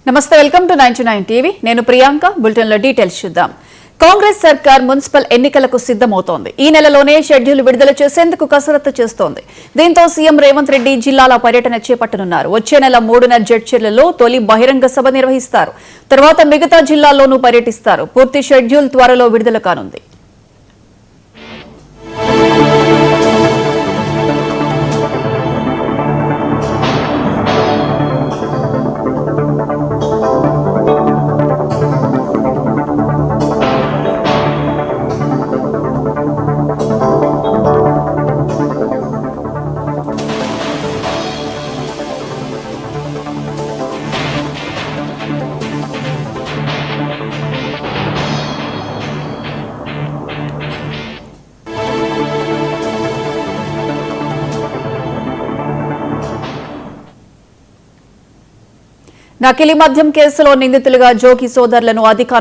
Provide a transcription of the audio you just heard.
నమస్తే, welcome to 99 TV. నేను Priyanka. Bulletin లో డీటెయిల్స్ చూద్దాం. కాంగ్రెస్ సర్కార్ మున్సిపల్ ఎన్నికలకు సిద్ధమవుతోంది. ఈ నెలలోనే షెడ్యూల్ విడుదల చేసేందుకు కసరత్తు చేస్తోంది. దీంతో సీఎం రేవంత్ రెడ్డి జిల్లాల పర్యటన చేపట్టనున్నారు. వచ్చే నెల 3న జడ్చర్లలో తొలి బహిరంగ సభ నిర్వహిస్తారు. తర్వాత మిగతా జిల్లాల్లోనూ పర్యటిస్తారు. పూర్తి షెడ్యూల్ త్వరలో విడుదల కానుంది. నకిలీ మద్యం కేసులో నిందితులుగా జోగి సోదరులను అధికారులు